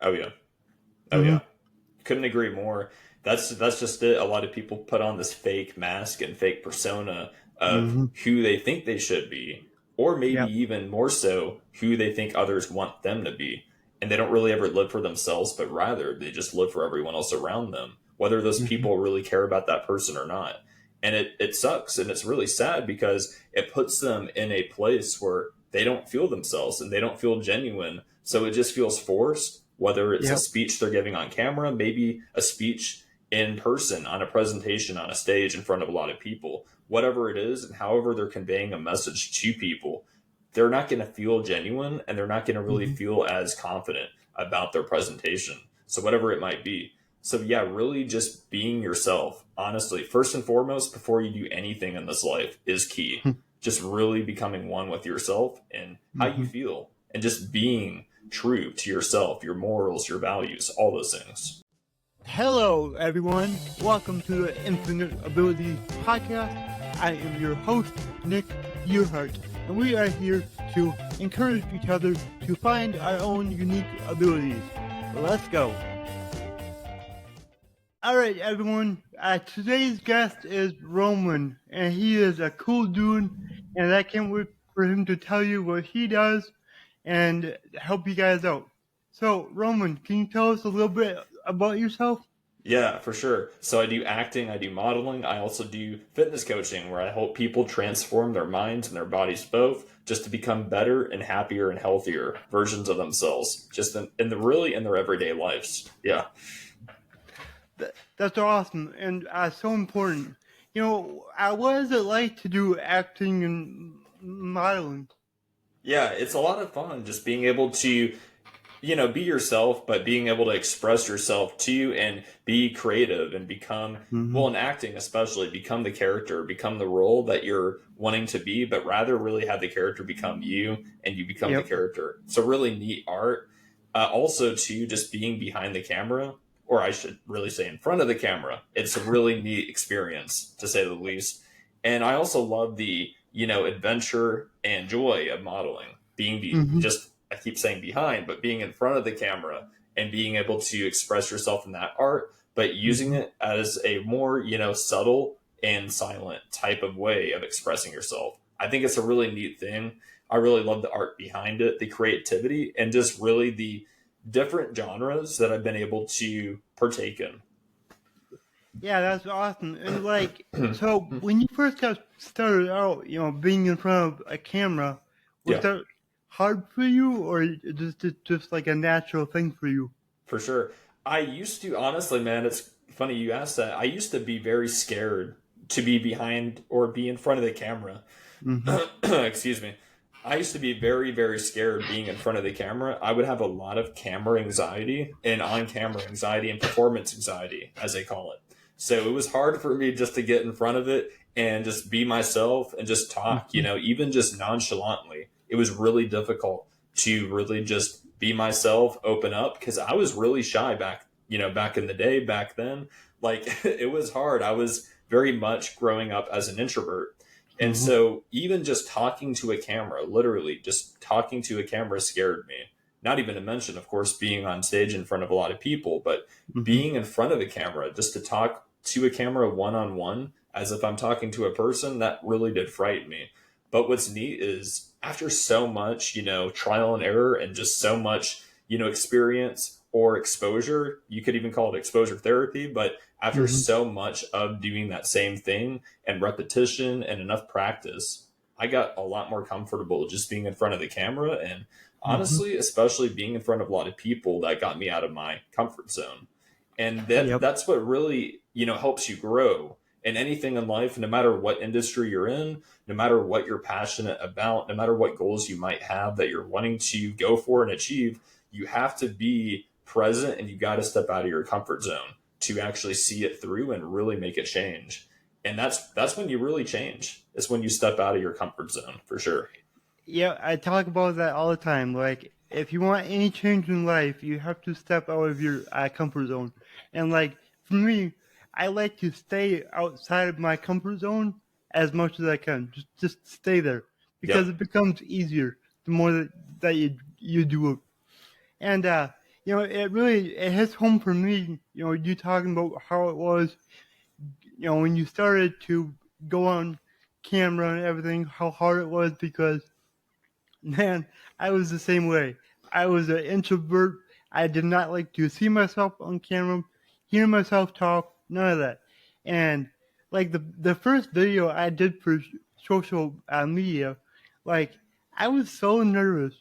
Oh yeah. Oh Hmm. yeah. Couldn't agree more. That's just it. A lot of people put on this fake mask and fake persona of Hmm. who they think they should be, or maybe Yep. even more so, who they think others want them to be. And they don't really ever live for themselves, but rather they just live for everyone else around them, whether those Hmm. people really care about that person or not. And it sucks and it's really sad because it puts them in a place where they don't feel themselves and they don't feel genuine. So it just feels forced, whether it's a Yep. speech they're giving on camera, maybe a speech in person on a presentation on a stage in front of a lot of people, whatever it is, and however they're conveying a message to people, they're not going to feel genuine and they're not going to really Hmm. feel as confident about their presentation. So, whatever it might be. So, yeah, really just being yourself, honestly, first and foremost, before you do anything in this life is key. Just really becoming one with yourself and how you Hmm. feel and just being true to yourself, your morals, your values, all those things. Hello, everyone. Welcome to the Infinite Abilities Podcast. I am your host, Nick Yerhart, and we are here to encourage each other to find our own unique abilities. Let's go. All right, everyone. Today's guest is Roman, and he is a cool dude, and I can't wait for him to tell you what he does and help you guys out. So, Roman, can you tell us a little bit about yourself? Yeah, for sure. So I do acting, I do modeling, I also do fitness coaching where I help people transform their minds and their bodies both just to become better and happier and healthier versions of themselves, just in the really in their everyday lives. Yeah. That's awesome and so important. What is it like to do acting and modeling? Yeah, it's a lot of fun just being able to be yourself, but being able to express yourself too and be creative and become, Mm-hmm. well, in acting especially, become the character, become the role that you're wanting to be, but rather really have the character become you and you become the Yep. character. So, really neat art. Also, too, just being behind the camera, or I should really say in front of the camera, it's a really neat experience to say the least. And I also love the, adventure and joy of modeling, being Mm-hmm. just I keep saying behind, but being in front of the camera and being able to express yourself in that art, but using Mm-hmm. it as a more, subtle and silent type of way of expressing yourself. I think it's a really neat thing. I really love the art behind it, the creativity, and just really the different genres that I've been able to partake in. Yeah, that's awesome. And so when you first got started out, being in front of a camera, was Yeah. that hard for you, or just like a natural thing for you? For sure. I used to, honestly, man, it's funny you asked that. I used to be very scared to be behind or be in front of the camera. Mm-hmm. Excuse me. I used to be very, very scared being in front of the camera. I would have a lot of camera anxiety and on camera anxiety and performance anxiety, as they call it. So it was hard for me just to get in front of it and just be myself and just talk, Mm-hmm. even just nonchalantly. It was really difficult to really just be myself, open up, because I was really shy back in the day, back then. Like it was hard. I was very much growing up as an introvert. And Mm-hmm. so even just talking to a camera, literally just talking to a camera scared me. Not even to mention, of course, being on stage in front of a lot of people, but Mm-hmm. being in front of a camera, just to talk to a camera one on one, as if I'm talking to a person, that really did frighten me. But what's neat is after so much, trial and error and just so much, experience or exposure, you could even call it exposure therapy, but after Mm-hmm. so much of doing that same thing and repetition and enough practice, I got a lot more comfortable just being in front of the camera. And Mm-hmm. honestly, especially being in front of a lot of people, that got me out of my comfort zone. And that Yep. that's what really, helps you grow in anything in life, no matter what industry you're in, no matter what you're passionate about, no matter what goals you might have that you're wanting to go for and achieve, you have to be present and you got to step out of your comfort zone to actually see it through and really make a change. And that's when you really change. It's when you step out of your comfort zone for sure. Yeah, I talk about that all the time. Like, if you want any change in life, you have to step out of your comfort zone. And for me, I like to stay outside of my comfort zone as much as I can. Just stay there because Yep. it becomes easier the more that you do it. And it hits home for me. You talking about how it was, when you started to go on camera and everything, how hard it was because, man, I was the same way. I was an introvert. I did not like to see myself on camera, hear myself talk, none of that. And like the first video I did for social media, like I was so nervous.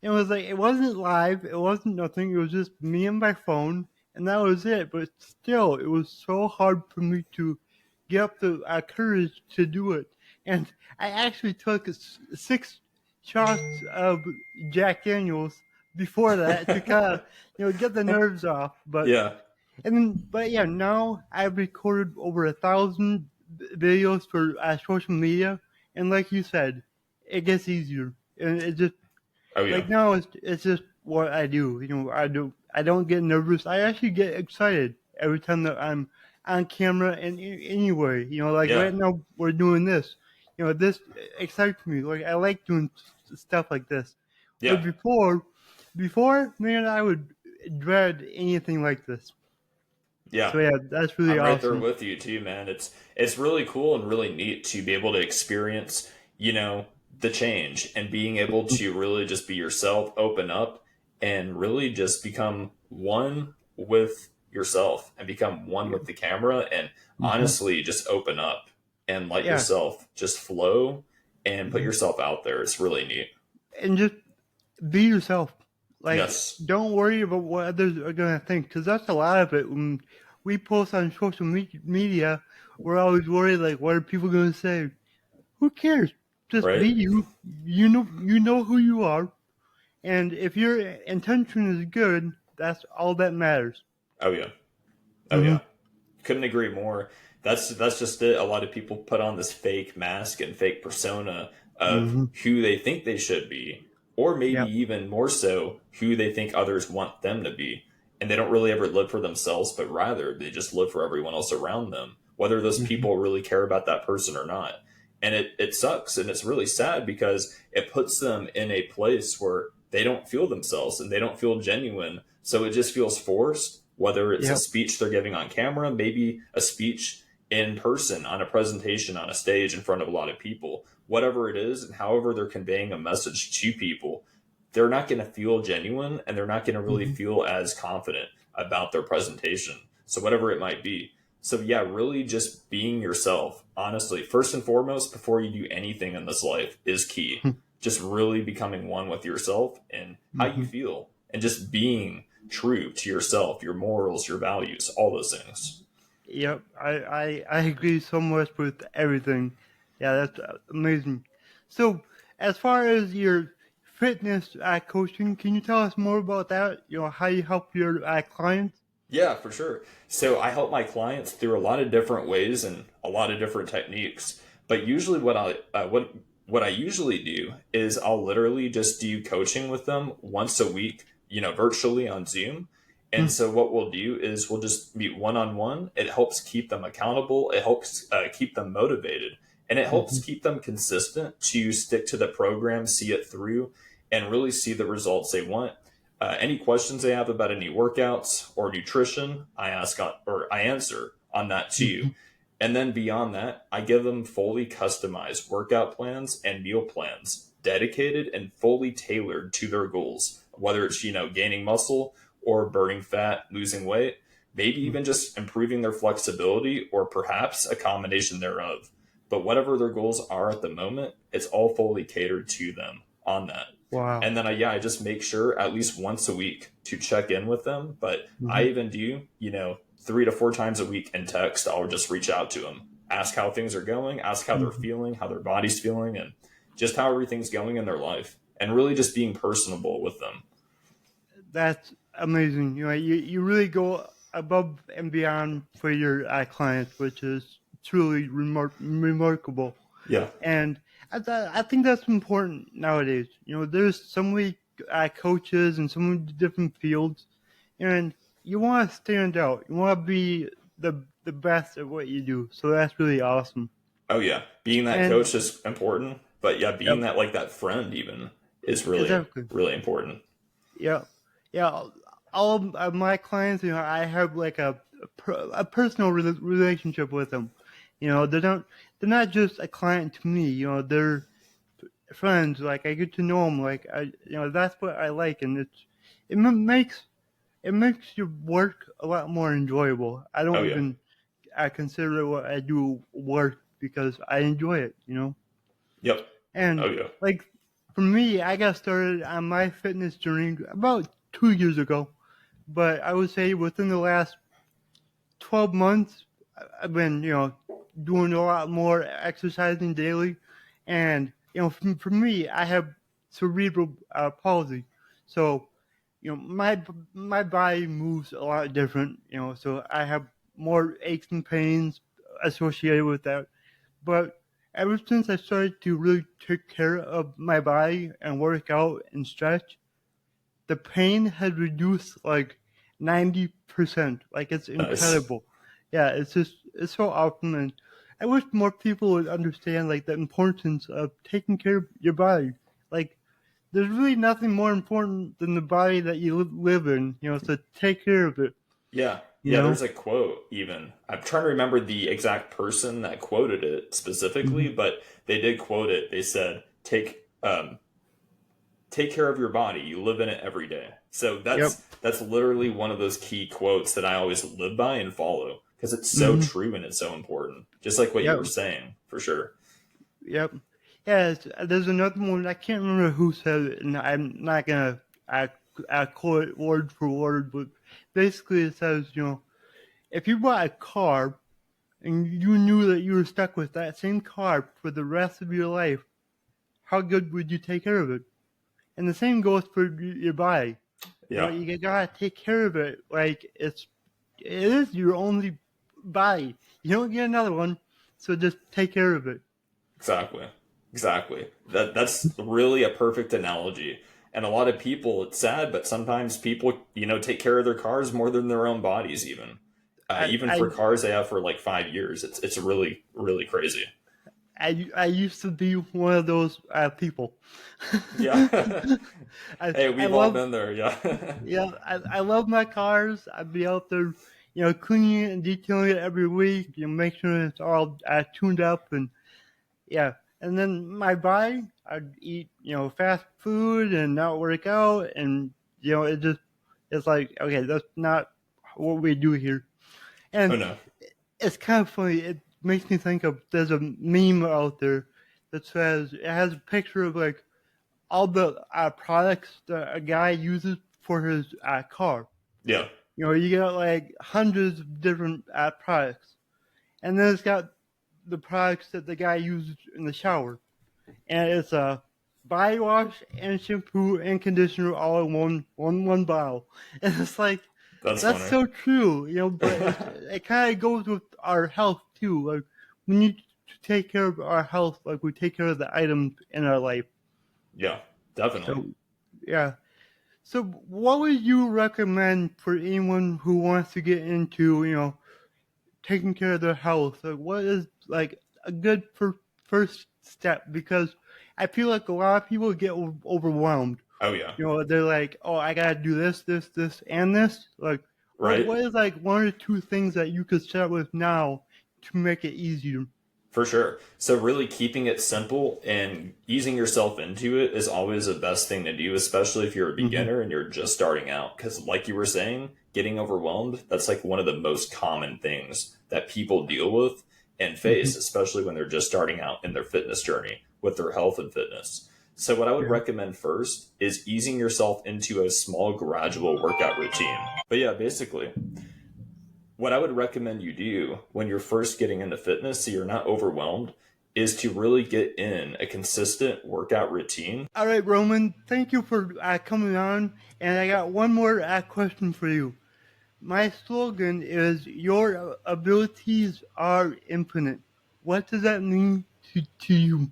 It was like it wasn't live, it wasn't nothing. It was just me and my phone, and that was it. But still, it was so hard for me to get up the courage to do it. And I actually took 6 shots of Jack Daniels before that to kind of get the nerves off. But Yeah, and then but yeah, now I've recorded over 1,000 videos for social media, and like you said, it gets easier, and it just oh yeah, like now it's just what I do. I don't get nervous. I actually get excited every time that I'm on camera and anyway. Like yeah, right now we're doing this. This excites me. Like I like doing stuff like this. Where yeah. before, man, I would dread anything like this. Yeah, So yeah, that's really I'm right there awesome. with you too, man. It's really cool and really neat to be able to experience, the change and being able to really just be yourself, open up, and really just become one with yourself and become one with the camera and Hmm. honestly just open up and let Yeah. yourself just flow and put Hmm. yourself out there. It's really neat. And just be yourself. Like, Yes. don't worry about what others are gonna think, because that's a lot of it. When we post on social media, we're always worried, like, what are people gonna say? Who cares? Just be Right? you. You know who you are, and if your intention is good, that's all that matters. Oh yeah. Oh Hmm. yeah. Couldn't agree more. That's just it. A lot of people put on this fake mask and fake persona of Hmm. who they think they should be, or maybe Yep. even more so, who they think others want them to be. And they don't really ever live for themselves, but rather they just live for everyone else around them, whether those Hmm. people really care about that person or not. And it sucks and it's really sad because it puts them in a place where they don't feel themselves and they don't feel genuine. So it just feels forced, whether it's a Yep. speech they're giving on camera, maybe a speech in person on a presentation on a stage in front of a lot of people, whatever it is, and however they're conveying a message to people, they're not going to feel genuine and they're not going to really Hmm. feel as confident about their presentation. So, whatever it might be. So, yeah, really just being yourself, honestly, first and foremost, before you do anything in this life is key. Just really becoming one with yourself and how you Hmm. feel and just being true to yourself, your morals, your values, all those things. Yep, I agree so much with everything. Yeah, that's amazing. So, as far as your fitness coaching, can you tell us more about that? How you help your clients? Yeah, for sure. So I help my clients through a lot of different ways and a lot of different techniques. But usually, what I usually do is I'll literally just do coaching with them once a week, virtually on Zoom. And Hmm. so what we'll do is we'll just meet one on one. It helps keep them accountable. It helps keep them motivated, and it helps Hmm. keep them consistent to stick to the program, see it through, and really see the results they want. Any questions they have about any workouts or nutrition, I answer on that too. Hmm. And then beyond that, I give them fully customized workout plans and meal plans, dedicated and fully tailored to their goals, whether it's gaining muscle or burning fat, losing weight, maybe even just improving their flexibility or perhaps a combination thereof. But whatever their goals are at the moment, it's all fully catered to them on that. Wow. And then I just make sure at least once a week to check in with them. But I Hmm. even do, 3 to 4 times a week in text. I'll just reach out to them, ask how things are going, ask how they're Hmm. feeling, how their body's feeling, and just how everything's going in their life. And really just being personable with them. That's amazing. You really go above and beyond for your clients, which is truly remarkable. Yeah. And I think that's important nowadays. There's so many coaches in so many different fields, and you want to stand out. You want to be the best at what you do. So that's really awesome. Oh yeah. Being that And coach is important. But yeah, being that friend even is really, exactly, really important. yeah, yeah. all of my clients, I have like a personal relationship with them. They're not just a client to me. They're friends. Like I get to know them. Like that's what I like, and it makes your work a lot more enjoyable. I Oh don't yeah. even I consider what I do work because I enjoy it. Yep. And Oh yeah. like for me, I got started on my fitness journey about 2 years ago. But I would say within the last 12 months, I've been, doing a lot more exercising daily. And, for me, I have cerebral palsy. So, my body moves a lot different, so I have more aches and pains associated with that. But ever since I started to really take care of my body and work out and stretch, the pain has reduced like 90%. Like it's Nice. incredible. Yeah, it's so awesome, and I wish more people would understand like the importance of taking care of your body. Like there's really nothing more important than the body that you live in. So take care of it. Yeah. You Yeah, know. there's a quote even. I'm trying to remember the exact person that quoted it specifically, Hmm. but they did quote it. They said, take care of your body. You live in it every day. So Yep. that's literally one of those key quotes that I always live by and follow because it's so Hmm. true and it's so important. Just like what you Yep. were saying, for sure. Yep. Yeah. There's another one. I can't remember who said it, and I'm not gonna I, I quote it word for word, but basically it says, if you bought a car and you knew that you were stuck with that same car for the rest of your life, how good would you take care of it? And the same goes for your body. Yeah, You gotta take care of it like it is your only body. You don't get another one, so just take care of it. exactly. Exactly. That's really a perfect analogy. And a lot of people, it's sad, but sometimes people, take care of their cars more than their own bodies, even. I Even I for cars they have for like 5 years. It's really, really crazy. I used to be one of those people. Yeah. Hey, I we've all love been there. Yeah. I love my cars. I'd be out there, cleaning it and detailing it every week. Make sure it's all tuned up and yeah. And then my body, I'd eat, fast food and not work out, and it's like okay, that's not what we do here. Oh And no. it's kind of funny. It makes me think of there's a meme out there that says it has a picture of like all the products that a guy uses for his car. Yeah. You got like hundreds of different products, and then it's got the products that the guy uses in the shower, and it's a body wash and shampoo and conditioner all in one bottle, and it's like That's that's funny. so true, but it kind of goes with our health too. Like we need to take care of our health, like we take care of the items in our life. Yeah, definitely. So yeah. So, what would you recommend for anyone who wants to get into, taking care of their health? Like, what is like a good first step? Because I feel like a lot of people get overwhelmed. Oh yeah. They're like, "Oh, I gotta do this, and this." Like, what Right? what is like one or two things that you could start with now to make it easier? For sure. So really keeping it simple and easing yourself into it is always the best thing to do, especially if you're a Hmm. beginner and you're just starting out. Because like you were saying, getting overwhelmed, that's like one of the most common things that people deal with and Hmm. face, especially when they're just starting out in their fitness journey with their health and fitness. So what I would Yeah. recommend first is easing yourself into a small gradual workout routine. But yeah, basically what I would recommend you do when you're first getting into fitness so you're not overwhelmed is to really get in a consistent workout routine. All right, Roman. Thank you for coming on. And I got one more question for you. My slogan is "Your abilities are infinite." What does that mean to you?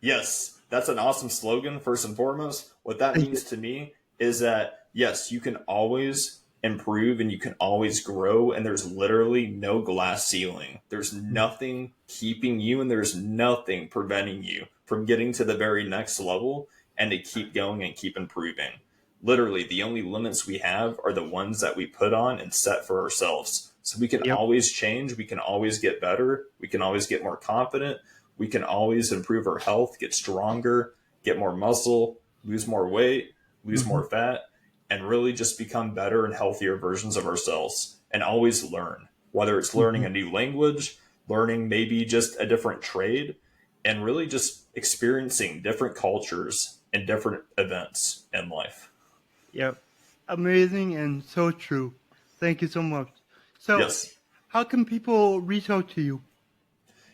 Yes, that's an awesome slogan, first and foremost. What that Thank you. means to me is that, yes, you can always improve and you can always grow, and there's literally no glass ceiling. There's nothing keeping you, and there's nothing preventing you from getting to the very next level and to keep going and keep improving. literally the only limits we have are the ones that we put on and set for ourselves. So we can Yep. always change. We can always get better. We can always get more confident. We can always improve our health, get stronger, get more muscle, lose more weight, lose Mm-hmm. more fat, and really just become better and healthier versions of ourselves and always learn, whether it's learning Mm-hmm. a new language, learning maybe just a different trade, and really just experiencing different cultures and different events in life. Yep. Amazing and so true. Thank you so much. So, Yes. how can people reach out to you?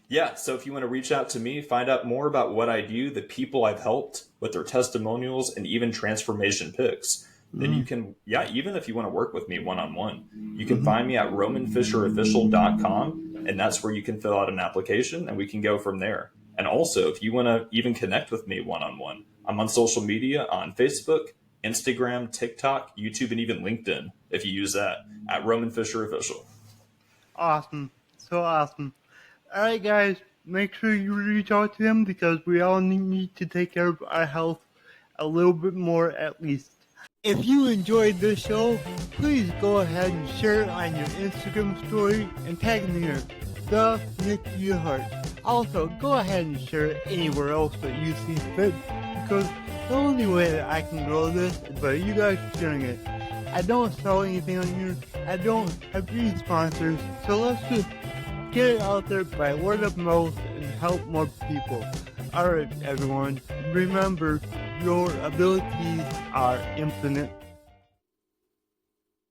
Yeah, so if you want to reach out to me, find out more about what I do, the people I've helped with their testimonials, and even transformation picks, then you Mm-hmm. can, yeah, even if you want to work with me one on one, you can Mm-hmm. find me at romanfisherofficial.com, and that's where you can fill out an application and we can go from there. And also, if you want to even connect with me one on one, I'm on social media on Facebook, Instagram, TikTok, YouTube, and even LinkedIn if you use that at Roman Fisher Official. Awesome. So awesome. All right, guys, make sure you reach out to him because we all need to take care of our health a little bit more at least. If you enjoyed this show, please go ahead and share it on your Instagram story and tag me in the Nick Yerhart. Also, go ahead and share it anywhere else that you see fit because the only way that I can grow this is by you guys sharing it. I don't sell anything on here. I don't have any sponsors, so let's just get it out there by word of mouth and help more people. Alright, everyone, remember your abilities are infinite.